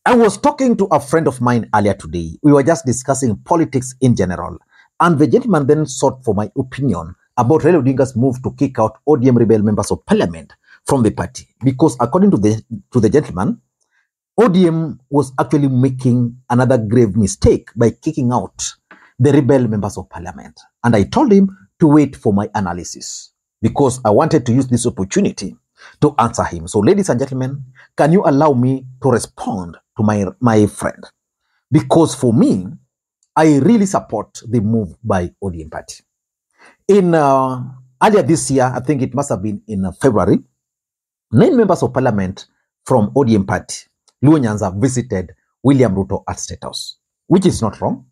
I was talking to a friend of mine earlier today. We were just discussing politics in general. And the gentleman then sought for my opinion about Raila Odinga's move to kick out ODM rebel members of parliament from the party. Because according to the gentleman, ODM was actually making another grave mistake by kicking out the rebel members of parliament. And I told him to wait for my analysis because I wanted to use this opportunity to answer him. So ladies and gentlemen, can you allow me to respond to my friend? Because for me, I really support the move by ODM Party. In earlier this year, I think it must have been in February, 9 members of parliament from ODM Party, Nyanza, visited William Ruto at State House, which is not wrong.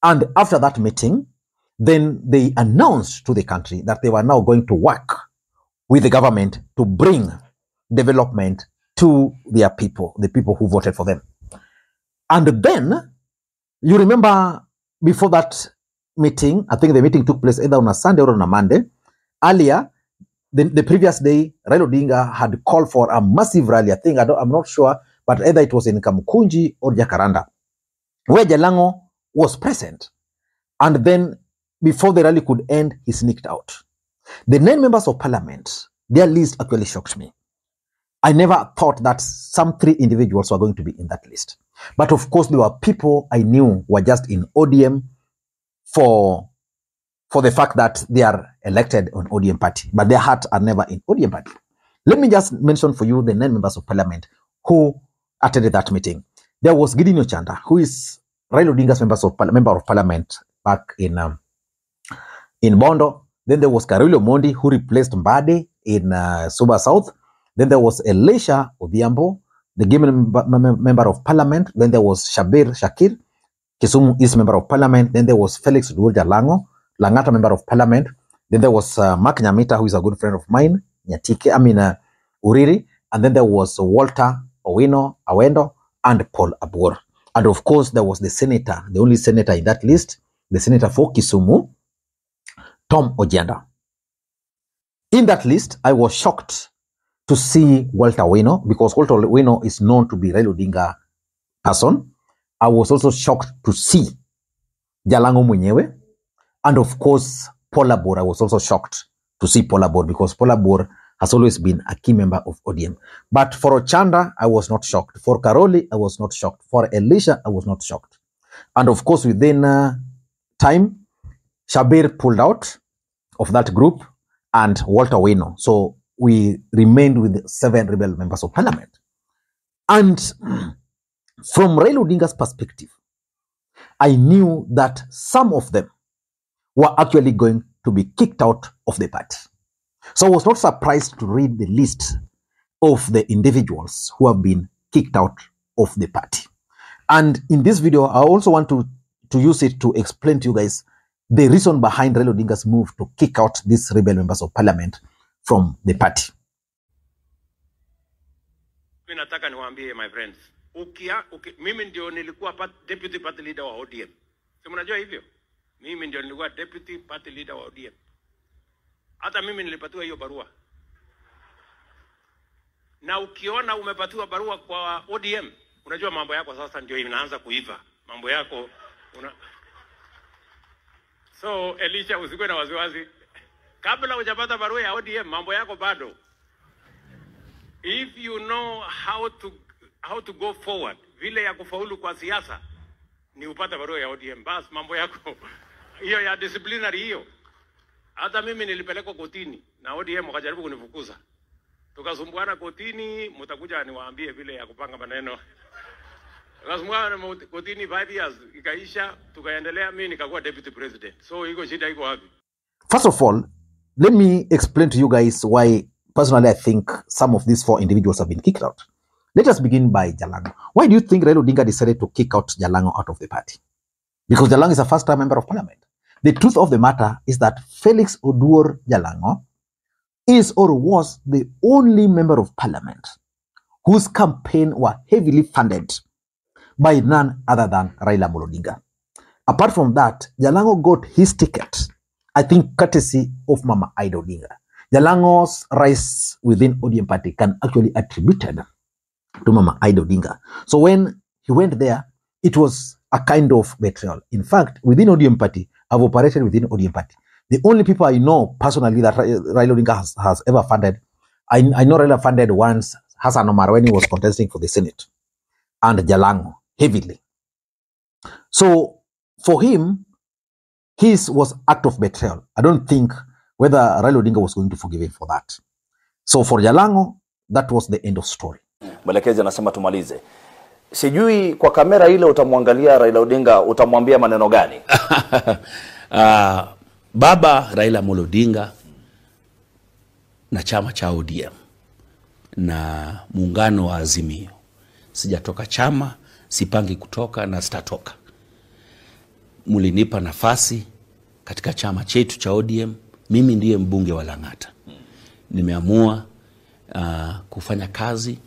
And after that meeting, then they announced to the country that they were now going to work with the government to bring development to their people, the people who voted for them. And then, you remember before that meeting, I think the meeting took place either on a Sunday or on a Monday. Earlier, the previous day, Raila Odinga had called for a massive rally. I think, I'm not sure, but either it was in Kamukunji or Jacaranda, where Jalango was present. And then, before the rally could end, he sneaked out. The 9 members of parliament, their list actually shocked me. I never thought that some 3 individuals were going to be in that list. But of course, there were people I knew were just in ODM for the fact that they are elected on ODM Party, but their hearts are never in ODM Party. Let me just mention for you the 9 members of parliament who attended that meeting. There was Gideon Ochanda, who is Raila Odinga's member of parliament back in Bondo. Then there was Karoli Omondi, who replaced Mbade in Suba South. Then there was Elisha Odhiambo, the Gideon member of parliament. Then there was Shakir, Kisumu East member of parliament. Then there was Phelix Jalango, Langata member of parliament. Then there was Mark Nyamita, who is a good friend of mine, Uriri. And then there was Walter Owino, Awendo, and Paul Abur. And of course, there was the senator, the only senator in that list, the senator for Kisumu, Tom Ojienda. In that list, I was shocked to see Walter Owino, because Walter Owino is known to be Raila Odinga person. I was also shocked to see Jalango mwenyewe. And of course, Paul Abur. I was also shocked to see Paul Abur, because Paul Abur has always been a key member of ODM. But for Ochanda, I was not shocked. For Karoli, I was not shocked. For Elisha, I was not shocked. And of course, within time, Shabir pulled out of that group and Walter Owino. So we remained with 7 rebel members of parliament. And from Raila Odinga's perspective, I knew that some of them were actually going to be kicked out of the party. So I was not surprised to read the list of the individuals who have been kicked out of the party. And in this video, I also want to use it to explain to you guys the reason behind Raila Odinga's move to kick out these rebel members of parliament from the party. Mimi nataka niwaambie my friends, mimi ndio nilikuwa deputy party leader wa ODM. Si mnajua hivyo? Mimi ndio nilikuwa deputy party leader wa ODM. Hata mimi nilipatiwa hiyo barua. Na ukiona umepatiwa barua kwa ODM, unajua mambo yako sasa ndio inaanza kuiva. Mambo yako So Elisha, usikwe na wasiwasi. Kabla hujapata barua ya ODM, mambo yako bado. If you know how to go forward, vile ya kufaulu kwa siasa, ni upata barua ya ODM. Bas, mambo yako hiyo ya disciplinary hiyo. Hata mimi nilipelekwa kotini na ODM wakajaribu kunifukuza. Tukasumbuana kotini, mtakuja niwaambie vile ya kupanga maneno. Tukasumbuana kotini 5 years, ikaisha, tukaendelea, mimi nikakuwa deputy president. So iko shida iko wapi? First of all, let me explain to you guys why personally I think some of these 4 individuals have been kicked out. Let us begin by Jalango. Why do you think Raila Odinga decided to kick out Jalango out of the party? Because Jalango is a first-time member of parliament. The truth of the matter is that Phelix Odhiambo Jalango is or was the only member of parliament whose campaign were heavily funded by none other than Raila Odinga. Apart from that, Jalango got his ticket, I think, courtesy of Mama Ida Odinga. Jalango's rise within ODM Party can actually be attributed to Mama Raila Odinga. So when he went there, it was a kind of betrayal. In fact, within ODM Party, I've operated within ODM Party. The only people I know personally that Raila Odinga has ever funded, I know Raila funded once Hassan Omar when he was contesting for the Senate, and Jalango heavily. So for him, his was act of betrayal. I don't think whether Raila Odinga was going to forgive him for that. So for Jalango, that was the end of story. Mwelekezi anasema tumalize. Sijui kwa kamera ile utamwangalia Raila Odinga utamwambia maneno gani? Baba Raila Odinga na chama cha ODM na muungano wa Azimio. Sijatoka chama, sipangi kutoka na sitatoka. Mulinipa nafasi katika chama chetu cha ODM, mimi ndiye mbunge wa Langata. Nimeamua kufanya kazi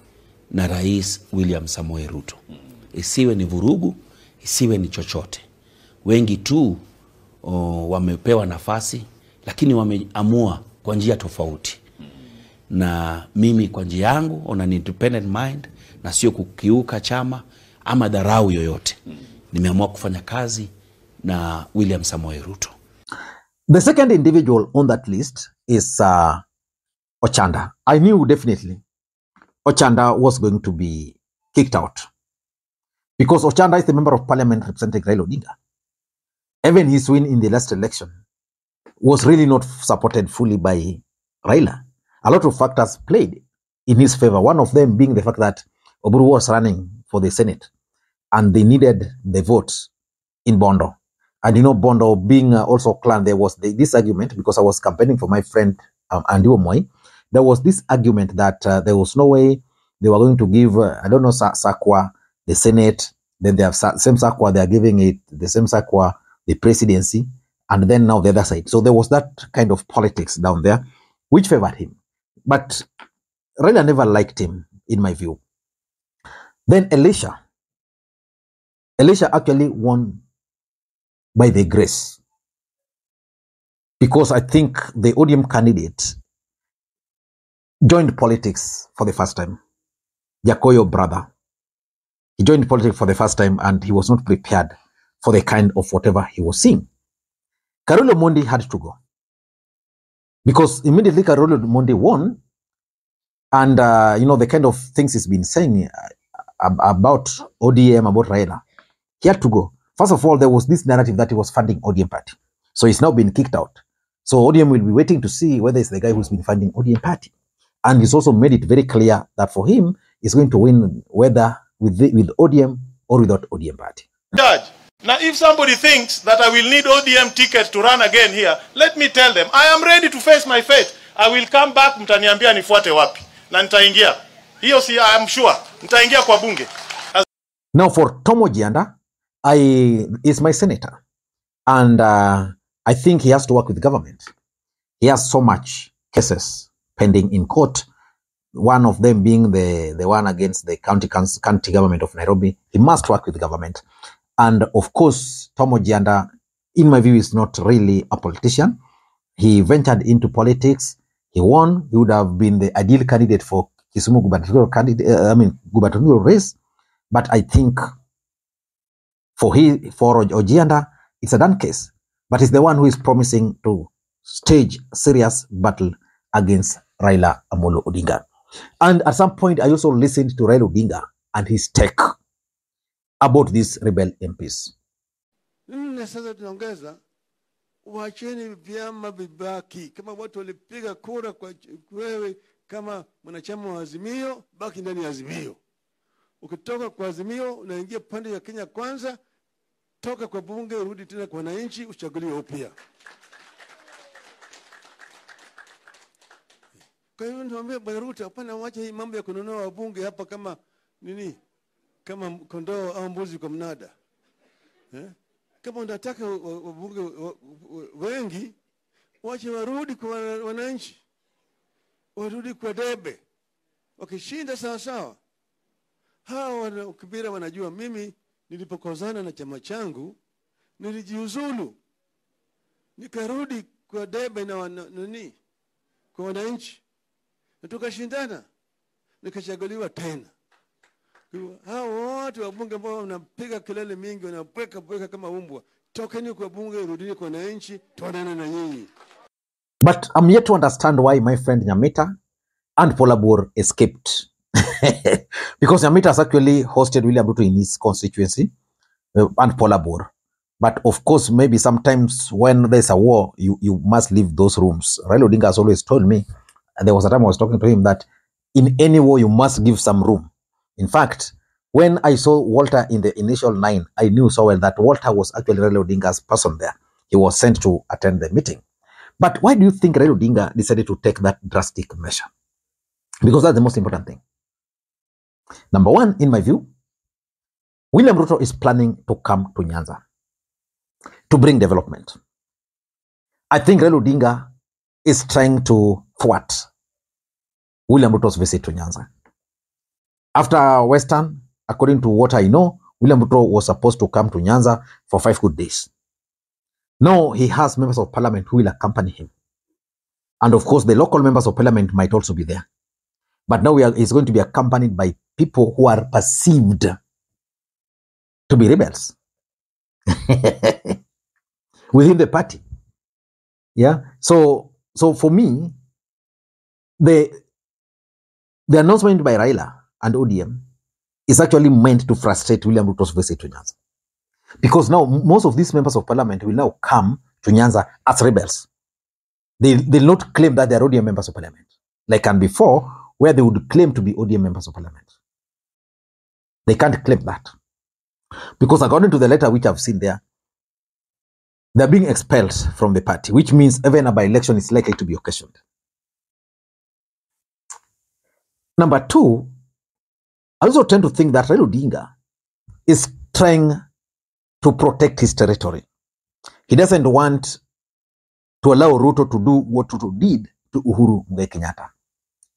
na Rais William Samoei Ruto. Isiwe ni vurugu, isiwe ni chochote. Wengi tu wamepewa nafasi, lakini wameamua kwa njia tofauti. Na mimi kwa njia yangu, on an independent mind, na sio kukiuka chama ama dharau yoyote. Nimeamua kufanya kazi na William Samoei Ruto. The second individual on that list is Ojienda. I knew definitely Ojienda was going to be kicked out because Ojienda is the member of parliament representing Raila Odinga. Even his win in the last election was really not supported fully by Raila. A lot of factors played in his favor. One of them being the fact that Uhuru was running for the Senate and they needed the votes in Bondo. And Bondo being also clan, there was this argument, because I was campaigning for my friend Andy Omoy. There was this argument that there was no way they were going to give, Sakwa the Senate, then they have same Sakwa, they are giving it, the same Sakwa, the presidency, and then now the other side. So there was that kind of politics down there, which favored him. But Raila never liked him, in my view. Then Elisha actually won by the grace, because I think the ODM candidate joined politics for the first time. Jakoyo brother. He joined politics for the first time and he was not prepared for the kind of whatever he was seeing. Karolo Omondi had to go, because immediately Karolo Omondi won, and the kind of things he's been saying about ODM, about Raila, he had to go. First of all, there was this narrative that he was funding ODM Party. So he's now been kicked out. So ODM will be waiting to see whether it's the guy who's been funding ODM Party. And he's also made it very clear that for him, he's going to win whether with ODM or without ODM Party. Judge, now if somebody thinks that I will need ODM ticket to run again here, let me tell them, I am ready to face my fate. I will come back, mtaniambia nifuate wapi. Na nitaingia. Hiyo si, I am sure. Nitaingia kwa bunge. Now for Ojienda, is my senator, and I think he has to work with the government. He has so much cases pending in court, one of them being the one against the county government of Nairobi. He must work with the government. And of course, Ojienda, in my view, is not really a politician. He ventured into politics. He won. He would have been the ideal candidate for Kisumu gubernatorial race. But I think for Ojienda, it's a done case. But he's the one who is promising to stage serious battle against Raila Amolo Odinga. And at some point, I also listened to Raila Odinga and his take about these rebel MPs. Sasa tunaongeza, wacheni vyama vibaki. Kama watu walipiga kura kwa wewe kama mwanachama wa Azimio, baki ndani ya Azimio. Ukitoka kwa Azimio, unaingia pande ya Kenya Kwanza, toka kwa bunge, urudi tena kwa wananchi, uchaguliwe upya. Kwa hiyo niwaambia Bwana Ruto, hapana, wacha hii mambo ya kununua wabunge hapa kama nini? Kama kondoo au mbuzi kwa mnada. Kama unataka wabunge wengi, wacha warudi kwa wananchi. Warudi kwa debe. Wakishinda sawa sawa. Hawa ukibira wanajua mimi nilipokozana na chama changu nilijiuzulu. Nikarudi kwa debe na nani? Kwa wananchi. Na tukashindana. Nikachaguliwa tena. Hao watu wabunge ambao wanapiga kelele mingi, wanapweka kama umbwa, tokeni kwa bunge, rudini kwa wananchi, tuonane na nyinyi. But I'm yet to understand why my friend Nyamita and Polabur escaped. Because Nyamita has actually hosted William Ruto in his constituency and Polabur. But of course, maybe sometimes when there's a war, you must leave those rooms. Raila Odinga has always told me, and there was a time I was talking to him, that in any war, you must give some room. In fact, when I saw Walter in the initial 9, I knew so well that Walter was actually Raila Odinga's person there. He was sent to attend the meeting. But why do you think Raila Odinga decided to take that drastic measure? Because that's the most important thing. Number one, in my view, William Ruto is planning to come to Nyanza to bring development. I think Raila Odinga is trying to thwart William Ruto's visit to Nyanza. After Western, according to what I know, William Ruto was supposed to come to Nyanza for 5 good days. Now he has members of parliament who will accompany him. And of course, the local members of parliament might also be there. But now he's going to be accompanied by people who are perceived to be rebels within the party. Yeah. So for me, the announcement by Raila and ODM is actually meant to frustrate William Ruto's visit to Nyanza. Because now most of these members of parliament will now come to Nyanza as rebels. They'll not claim that they're ODM members of parliament, like and before, where they would claim to be ODM members of parliament. They can't claim that. Because according to the letter which I've seen there, they're being expelled from the party, which means even a by-election is likely to be occasioned. Number two, I also tend to think that Raila Odinga is trying to protect his territory. He doesn't want to allow Ruto to do what Ruto did to Uhuru Kenyatta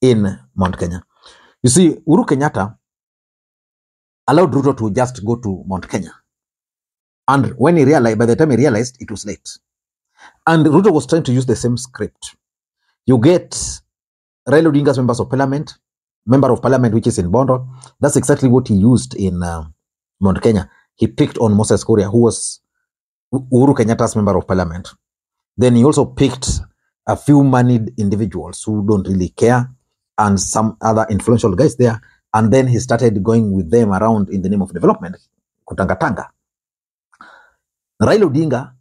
in Mount Kenya. You see, Uhuru Kenyatta allowed Ruto to just go to Mount Kenya. And when he realized, by the time he realized, it was late. And Ruto was trying to use the same script. You get Raila Odinga's members of parliament, member of parliament which is in Bondo. That's exactly what he used in Mount Kenya. He picked on Moses Kuria, who was Uhuru Kenyatta's member of parliament. Then he also picked a few moneyed individuals who don't really care and some other influential guys there. And then he started going with them around in the name of development, kutangatanga. Raila Odinga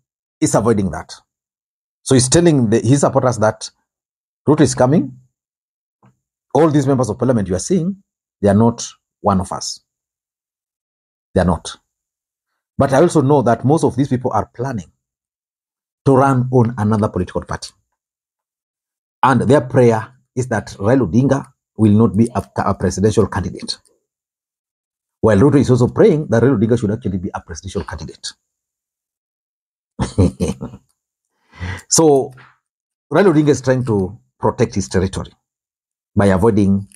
is avoiding that. So he's telling his supporters that Ruto is coming. All these members of parliament you are seeing, they are not one of us. They are not. But I also know that most of these people are planning to run on another political party. And their prayer is that Raila Odinga will not be a presidential candidate. While Ruto is also praying that Raila Odinga should actually be a presidential candidate. So, Raila Odinga is trying to protect his territory by avoiding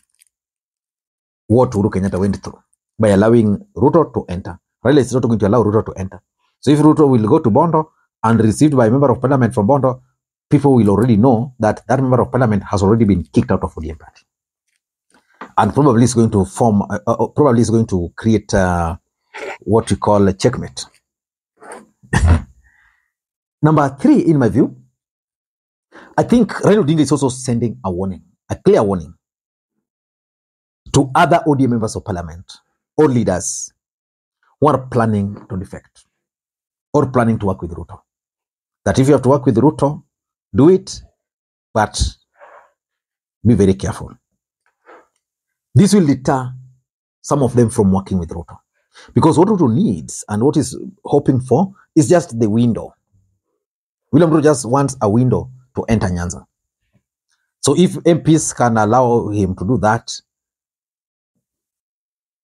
what Uhuru Kenyatta went through, by allowing Ruto to enter. Raila is not going to allow Ruto to enter. So if Ruto will go to Bondo and received by a member of parliament from Bondo, people will already know that that member of parliament has already been kicked out of ODM Party. And probably is going to form, probably is going to create what we call a checkmate. Number three, in my view, I think Raila Odinga is also sending a warning, a clear warning to other ODM members of parliament or leaders who are planning to defect or planning to work with Ruto. That if you have to work with Ruto, do it, but be very careful. This will deter some of them from working with Ruto. Because what Ruto needs and what he's hoping for is just the window. William Ruto just wants a window to enter Nyanza. So if MPs can allow him to do that,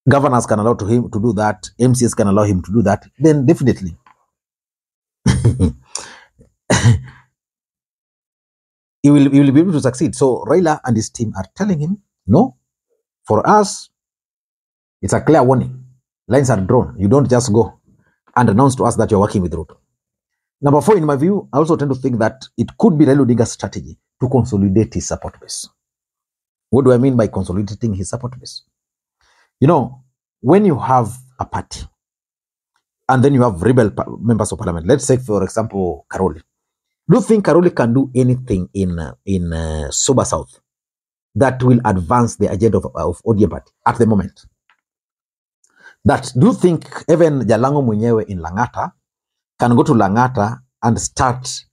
governors can allow him to do that, MCs can allow him to do that, then definitely he will be able to succeed. So Raila and his team are telling him, no, for us, it's a clear warning. Lines are drawn. You don't just go and announce to us that you're working with Ruto. Number four, in my view, I also tend to think that it could be Raila Odinga's strategy to consolidate his support base. What do I mean by consolidating his support base? You know, when you have a party and then you have rebel members of parliament, let's say, for example, Karoli. Do you think Karoli can do anything in Soba South that will advance the agenda of ODM Party at the moment? That do you think even Jalango mwenyewe in Langata can go to Langata and start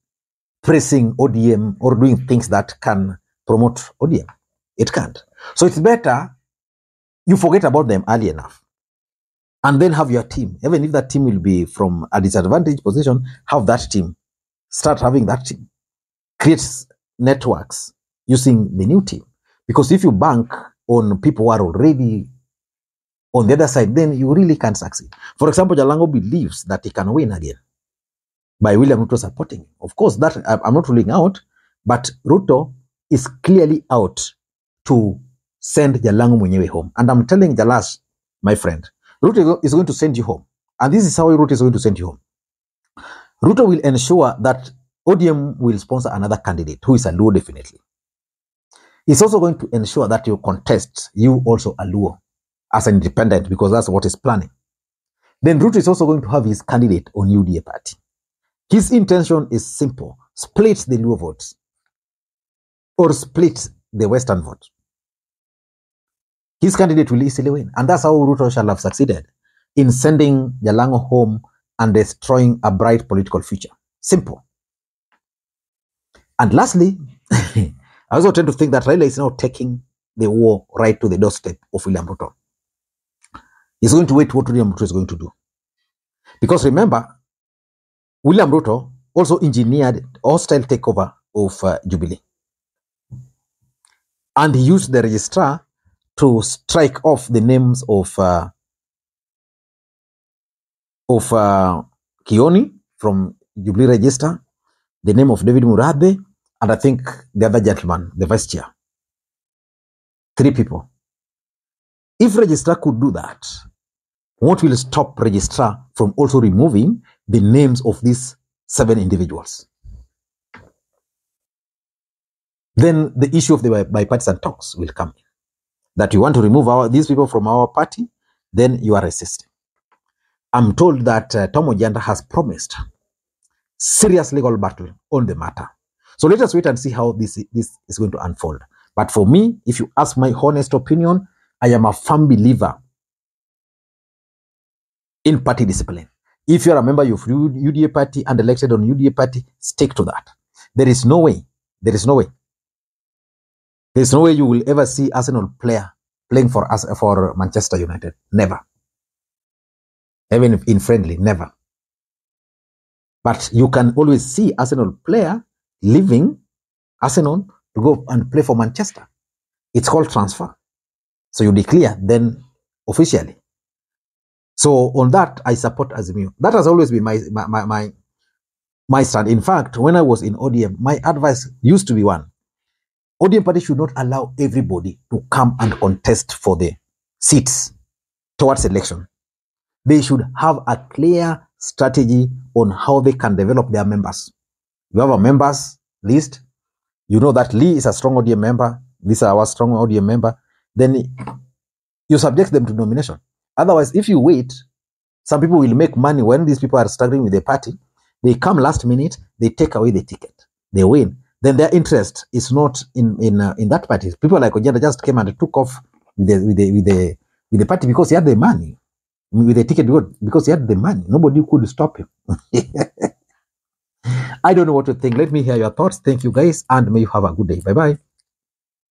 pressing ODM or doing things that can promote ODM? It can't. So it's better you forget about them early enough and then have your team. Even if that team will be from a disadvantaged position, have that team. Start having that team. Create networks using the new team. Because if you bank on people who are already on the other side, then you really can't succeed. For example, Jalango believes that he can win again by William Ruto supporting him. Of course, that I'm not ruling out, but Ruto is clearly out to send Jalango mwenyewe home. And I'm telling Jalas, my friend, Ruto is going to send you home. And this is how Ruto is going to send you home. Ruto will ensure that ODM will sponsor another candidate who is a Luo definitely. He's also going to ensure that you contest, you also a Luo as an independent, because that's what he's planning. Then Ruto is also going to have his candidate on UDA party. His intention is simple: split the Luo votes or split the Western vote. His candidate will easily win. And that's how Ruto shall have succeeded in sending Jalango home and destroying a bright political future. Simple. And lastly, I also tend to think that Raila is now taking the war right to the doorstep of William Ruto. He's going to wait what William Ruto is going to do. Because remember, William Ruto also engineered hostile takeover of Jubilee. And he used the registrar to strike off the names of Kioni from Jubilee Register, the name of David Murabe, and I think the other gentleman, the vice chair. 3 people. If registrar could do that, what will stop registrar from also removing the names of these 7 individuals? Then the issue of the bipartisan talks will come in. That you want to remove these people from our party, then you are resisting. I'm told that Tom Ojienda has promised serious legal battle on the matter. So let us wait and see how this is going to unfold. But for me, if you ask my honest opinion, I am a firm believer in party discipline. If you're a member of UDA party and elected on UDA party, stick to that. There is no way you will ever see Arsenal player playing for Manchester United. Never. Even in friendly, never. But you can always see Arsenal player leaving Arsenal to go and play for Manchester. It's called transfer. So you declare then officially. So on that, I support Azimio. That has always been my stand. In fact, when I was in ODM, my advice used to be one: ODM party should not allow everybody to come and contest for the seats towards election. They should have a clear strategy on how they can develop their members. You have a members list. You know that Lee is a strong ODM member. These are our strong ODM member. Then you subject them to nomination. Otherwise, if you wait, some people will make money when these people are struggling with the party. They come last minute, they take away the ticket, they win. Then their interest is not in that party. People like Ojienda just came and took off with the party because he had the money, with the ticket because he had the money. Nobody could stop him. I don't know what to think. Let me hear your thoughts. Thank you guys, and may you have a good day. Bye bye.